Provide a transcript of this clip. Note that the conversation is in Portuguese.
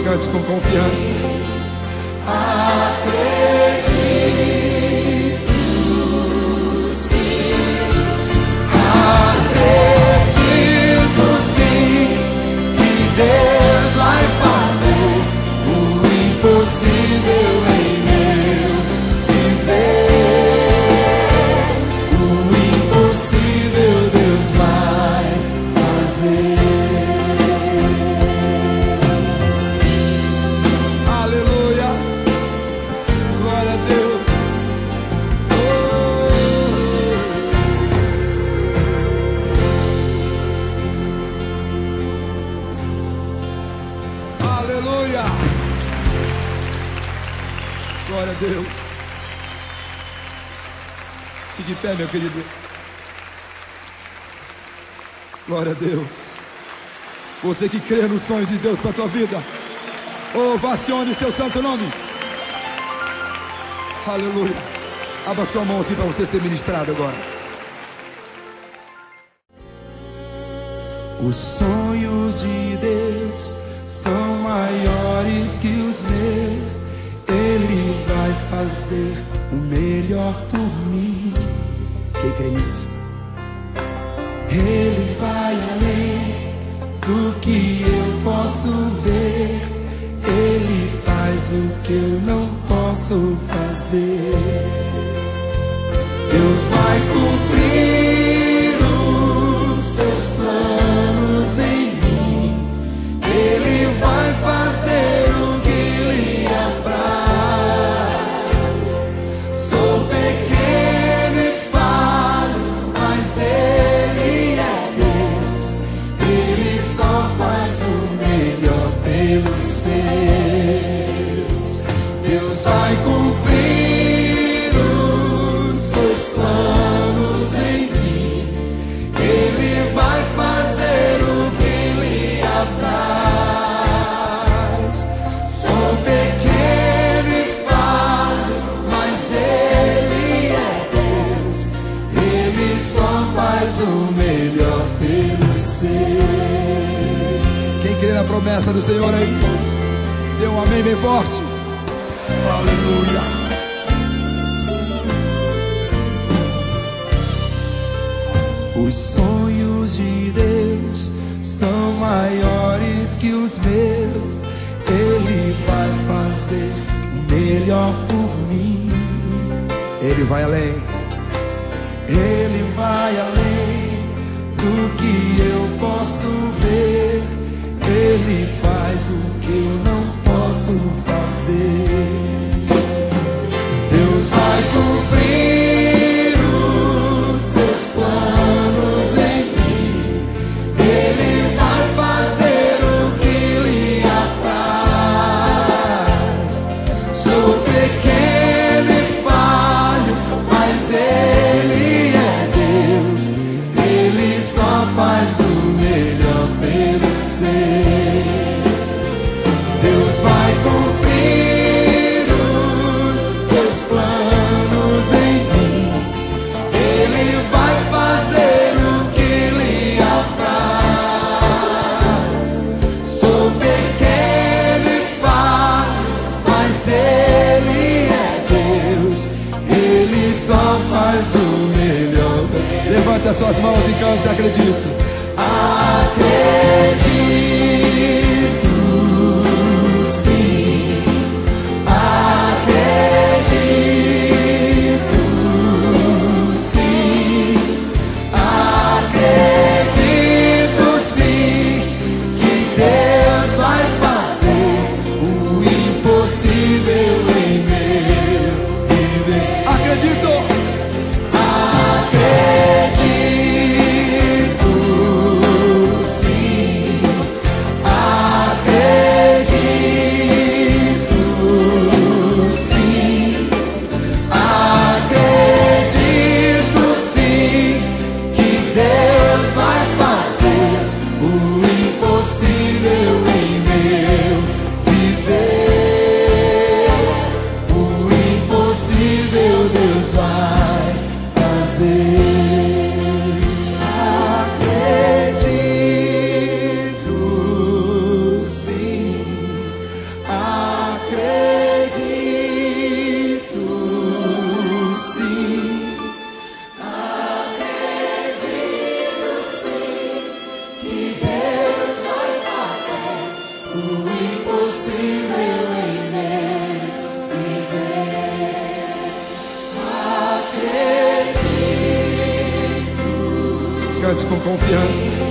cante com confiança. Acredito sim, acredito sim que Deus vai fazer o impossível em meu viver. O impossível Deus vai fazer. Aleluia, glória a Deus. Aleluia, glória a Deus. Fique em pé, meu querido. Glória a Deus. Você que crê nos sonhos de Deus para a tua vida, ovacione seu santo nome. Aleluia. Abra sua mão assim para você ser ministrado agora. Os sonhos de Deus são maiores que os meus. Ele vai fazer o melhor por mim. Quem crê nisso? Ele vai além do que eu posso ver. Ele faz o que eu não posso fazer. Deus vai cumprir os seus planos em mim. Ele vai fazer o que lhe apraz. Sou pequeno e falho, mas Ele é Deus. Ele só faz o melhor pelos seus. Deus vai cumprir os seus planos em mim. Ele vai fazer o que lhe apraz. Sou pequeno e falho, mas Ele é Deus. Ele só faz o melhor pelos seus. Quem crê na promessa do Senhor aí, dê um amém bem forte. Aleluia. Os sonhos de Deus são maiores que os meus. Ele vai fazer o melhor por mim. Ele vai além. Ele vai além do que eu posso ver. Ele faz o que eu não posso fazer. Deus vai cumprir os seus planos em mim. Ele vai fazer o que lhe apraz. Sou pequeno e falho, mas Ele é Deus. Ele só faz o melhor pelos seus. Deus vai cumprir os seus planos em mim. Ele vai fazer o que lhe apraz. Sou pequeno e falho, mas Ele é Deus. Ele só faz o melhor. Levante as suas mãos e cante, acredito. Acredito sim, acredito sim, acredito sim que Deus vai fazer o impossível em meu viver. Acredito. Acredito sim, cante com confiança.